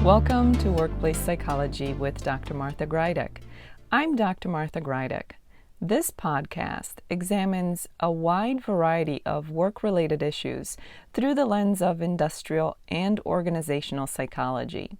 Welcome to Workplace Psychology with Dr. Martha Grajdek. I'm Dr. Martha Grajdek. This podcast examines a wide variety of work-related issues through the lens of industrial and organizational psychology.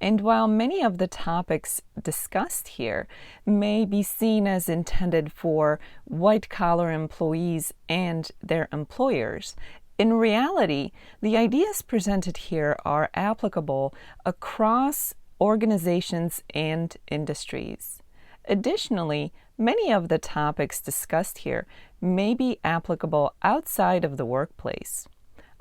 And while many of the topics discussed here may be seen as intended for white-collar employees and their employers, in reality, the ideas presented here are applicable across organizations and industries. Additionally, many of the topics discussed here may be applicable outside of the workplace.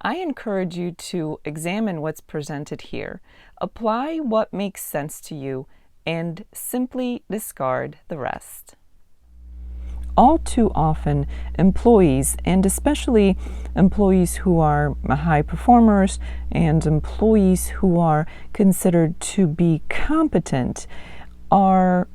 I encourage you to examine what's presented here, apply what makes sense to you, and simply discard the rest. All too often, employees, and especially employees who are high performers and employees who are considered to be competent, are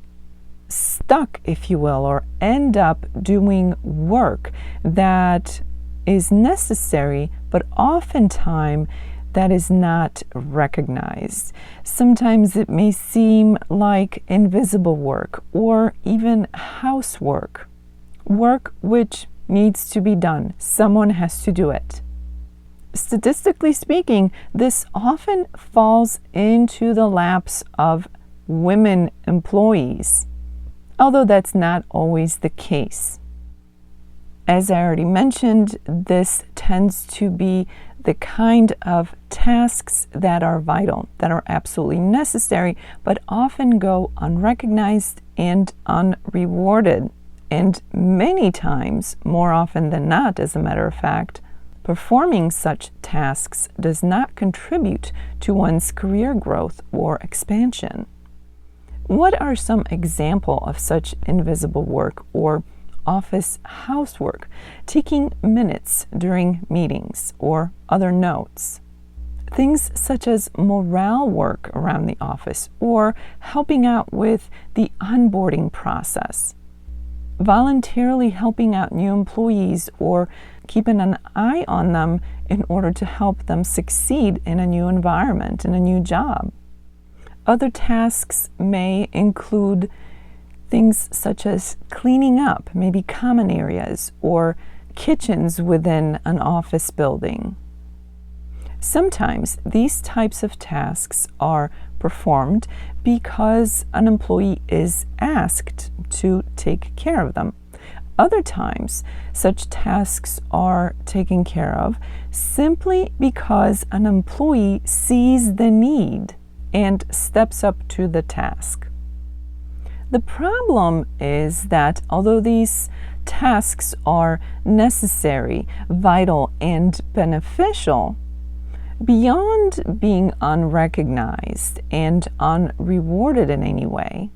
stuck, if you will, or end up doing work that is necessary, but oftentimes that is not recognized. Sometimes it may seem like invisible work or even housework. Work which needs to be done. Someone has to do it. Statistically speaking, this often falls into the laps of women employees, although that's not always the case. As I already mentioned, this tends to be the kind of tasks that are vital, that are absolutely necessary, but often go unrecognized and unrewarded. And many times, more often than not, as a matter of fact, performing such tasks does not contribute to one's career growth or expansion. What are some examples of such invisible work or office housework? Taking minutes during meetings or other notes. Things such as morale work around the office or helping out with the onboarding process. Voluntarily helping out new employees or keeping an eye on them in order to help them succeed in a new environment, in a new job. Other tasks may include things such as cleaning up, maybe common areas or kitchens within an office building. Sometimes these types of tasks are performed because an employee is asked to take care of them. Other times, such tasks are taken care of simply because an employee sees the need and steps up to the task. The problem is that although these tasks are necessary, vital, and beneficial, beyond being unrecognized and unrewarded in any way,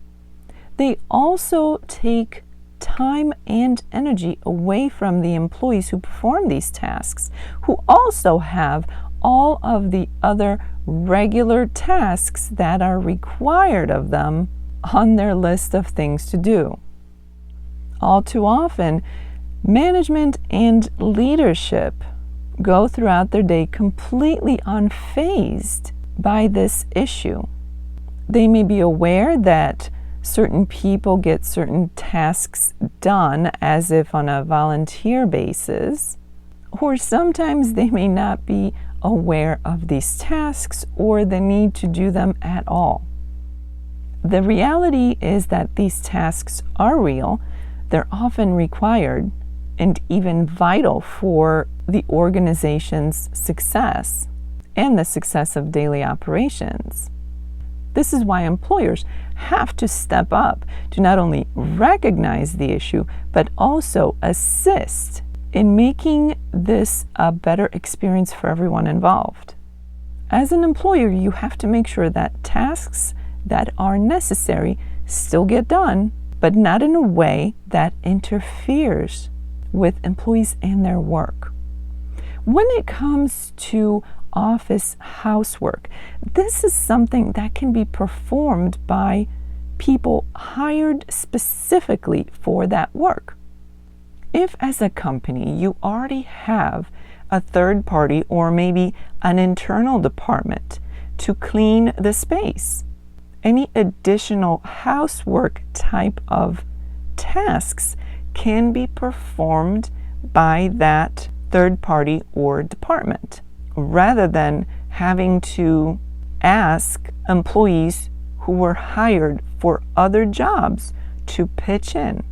they also take time and energy away from the employees who perform these tasks, who also have all of the other regular tasks that are required of them on their list of things to do. All too often, management and leadership go throughout their day completely unfazed by this issue. They may be aware that certain people get certain tasks done as if on a volunteer basis, or sometimes they may not be aware of these tasks or the need to do them at all. The reality is that these tasks are real, they're often required, and even vital for the organization's success and the success of daily operations. This is why employers have to step up to not only recognize the issue, but also assist in making this a better experience for everyone involved. As an employer, you have to make sure that tasks that are necessary still get done, but not in a way that interferes with employees and their work. When it comes to office housework, this is something that can be performed by people hired specifically for that work. If as a company you already have a third party or maybe an internal department to clean the space. Any additional housework type of tasks can be performed by that third party or department, rather than having to ask employees who were hired for other jobs to pitch in.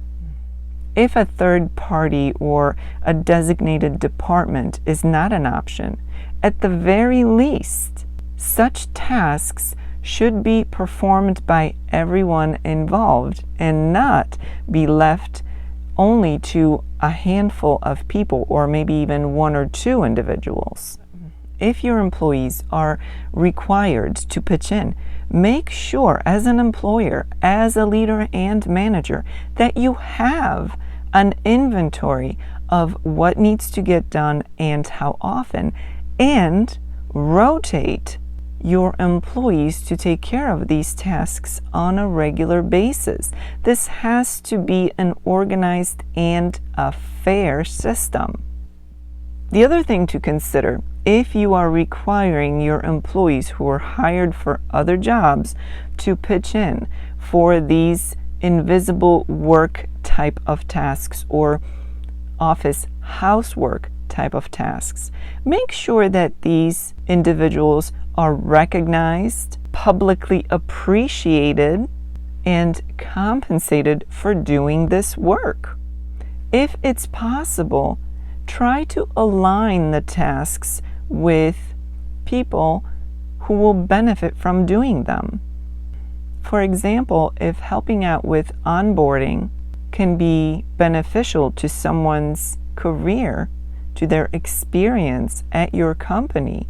If a third party or a designated department is not an option, at the very least, such tasks should be performed by everyone involved and not be left only to a handful of people, or maybe even one or two individuals. If your employees are required to pitch in, make sure as an employer, as a leader and manager, that you have an inventory of what needs to get done and how often, and rotate your employees to take care of these tasks on a regular basis. This has to be an organized and a fair system. The other thing to consider, if you are requiring your employees who are hired for other jobs to pitch in for these invisible work type of tasks or office housework type of tasks, make sure that these individuals are recognized, publicly appreciated, and compensated for doing this work. If it's possible, try to align the tasks with people who will benefit from doing them. For example, if helping out with onboarding can be beneficial to someone's career, to their experience at your company,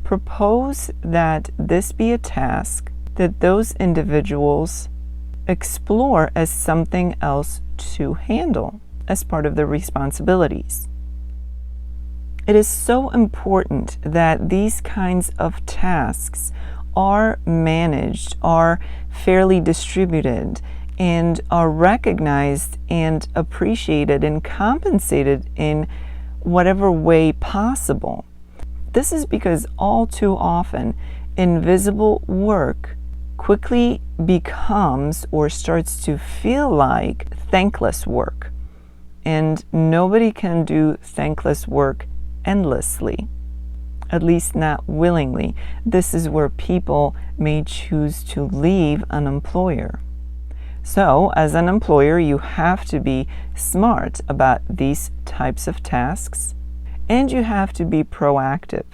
propose that this be a task that those individuals explore as something else to handle as part of their responsibilities. It is so important that these kinds of tasks are managed, are fairly distributed, and are recognized and appreciated and compensated in whatever way possible. This is because all too often, invisible work quickly becomes or starts to feel like thankless work. And nobody can do thankless work endlessly, at least not willingly. This is where people may choose to leave an employer. So, as an employer, you have to be smart about these types of tasks, and you have to be proactive.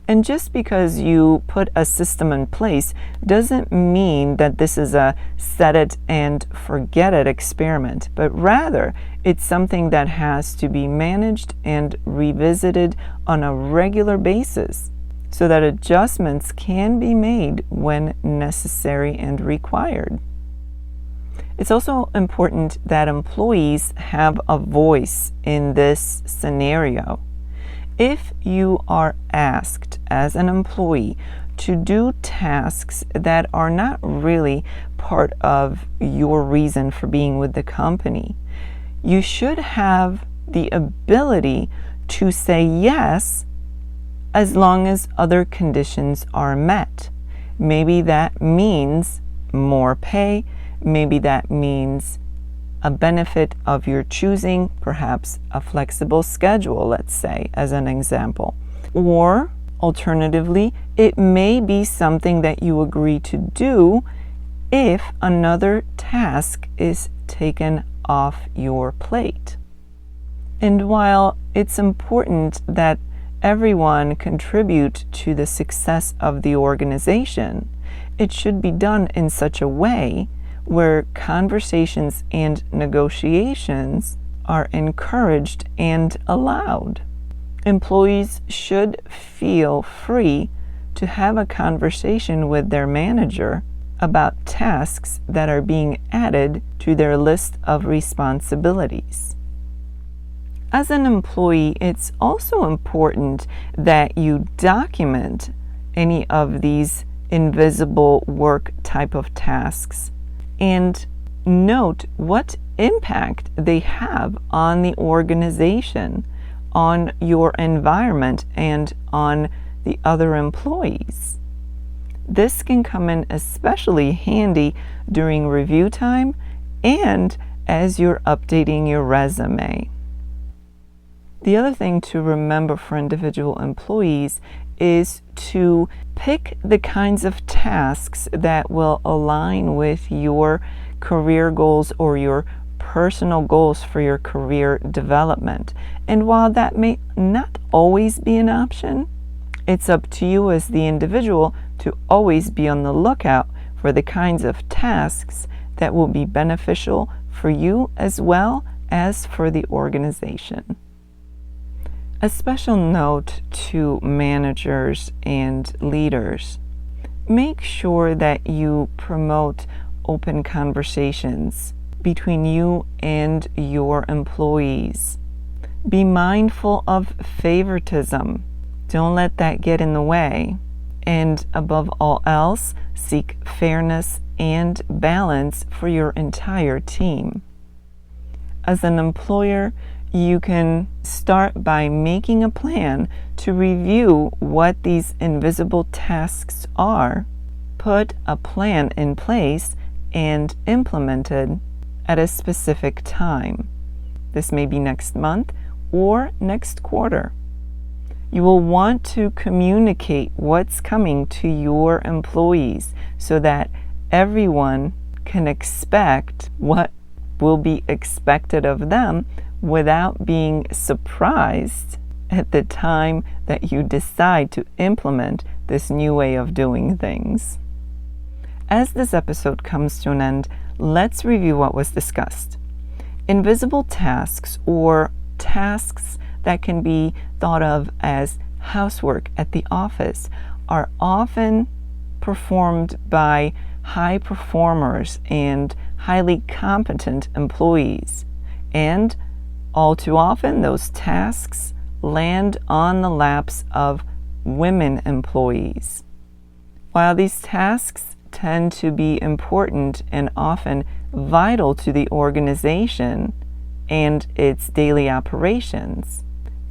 And just because you put a system in place doesn't mean that this is a set it and forget it experiment, but rather it's something that has to be managed and revisited on a regular basis so that adjustments can be made when necessary and required. It's also important that employees have a voice in this scenario. If you are asked as an employee to do tasks that are not really part of your reason for being with the company, you should have the ability to say yes as long as other conditions are met. Maybe that means more pay. Maybe that means a benefit of your choosing, perhaps a flexible schedule, let's say, as an example. Or, alternatively, it may be something that you agree to do if another task is taken off your plate. And while it's important that everyone contribute to the success of the organization, it should be done in such a way where conversations and negotiations are encouraged and allowed. Employees should feel free to have a conversation with their manager about tasks that are being added to their list of responsibilities. As an employee, it's also important that you document any of these invisible work type of tasks and note what impact they have on the organization, on your environment, and on the other employees. This can come in especially handy during review time and as you're updating your resume. The other thing to remember for individual employees is to pick the kinds of tasks that will align with your career goals or your personal goals for your career development. And while that may not always be an option, it's up to you as the individual to always be on the lookout for the kinds of tasks that will be beneficial for you as well as for the organization. A special note to managers and leaders: make sure that you promote open conversations between you and your employees. Be mindful of favoritism. Don't let that get in the way. And above all else, seek fairness and balance for your entire team. As an employer, you can start by making a plan to review what these invisible tasks are, put a plan in place, and implement it at a specific time. This may be next month or next quarter. You will want to communicate what's coming to your employees so that everyone can expect what will be expected of them without being surprised at the time that you decide to implement this new way of doing things. As this episode comes to an end, let's review what was discussed. Invisible tasks, or tasks that can be thought of as housework at the office, are often performed by high performers and highly competent employees. And all too often, those tasks land on the laps of women employees. While these tasks tend to be important and often vital to the organization and its daily operations,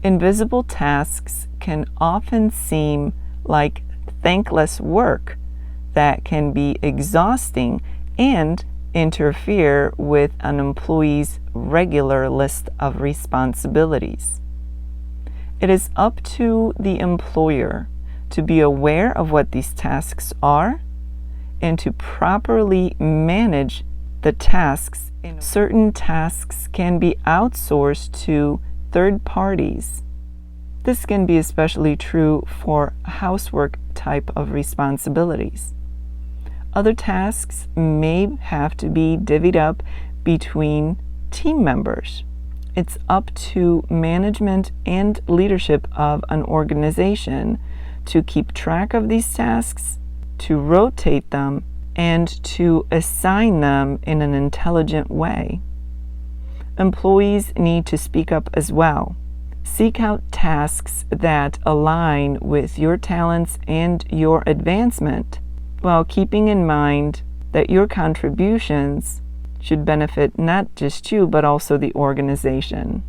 invisible tasks can often seem like thankless work that can be exhausting and interfere with an employee's regular list of responsibilities. It is up to the employer to be aware of what these tasks are and to properly manage the tasks. Certain tasks can be outsourced to third parties. This can be especially true for housework type of responsibilities. Other tasks may have to be divvied up between team members. It's up to management and leadership of an organization to keep track of these tasks, to rotate them, and to assign them in an intelligent way. Employees need to speak up as well. Seek out tasks that align with your talents and your advancement, while keeping in mind that your contributions should benefit not just you, but also the organization.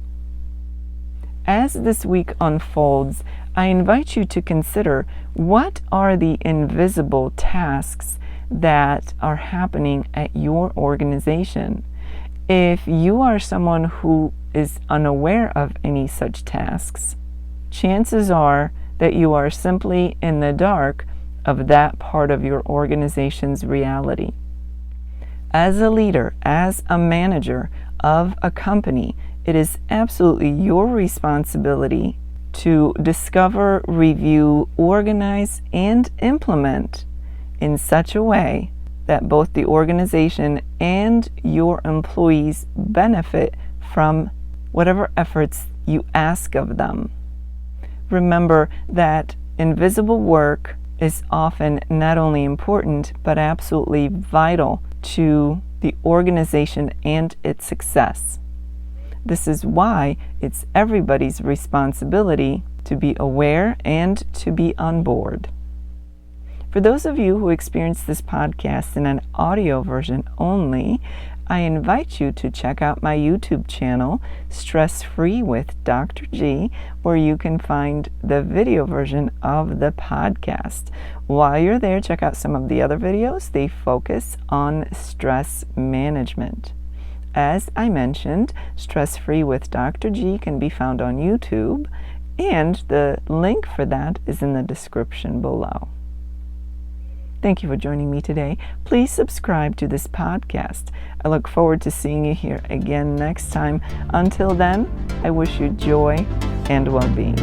As this week unfolds, I invite you to consider what are the invisible tasks that are happening at your organization. If you are someone who is unaware of any such tasks, chances are that you are simply in the dark of that part of your organization's reality. As a leader, as a manager of a company, it is absolutely your responsibility to discover, review, organize, and implement in such a way that both the organization and your employees benefit from whatever efforts you ask of them. Remember that invisible work is often not only important, but absolutely vital to the organization and its success. This is why it's everybody's responsibility to be aware and to be on board. For those of you who experience this podcast in an audio version only, I invite you to check out my YouTube channel, Stress Free with Dr. G, where you can find the video version of the podcast. While you're there, check out some of the other videos. They focus on stress management. As I mentioned, Stress Free with Dr. G can be found on YouTube, and the link for that is in the description below. Thank you for joining me today. Please subscribe to this podcast. I look forward to seeing you here again next time. Until then, I wish you joy and well-being.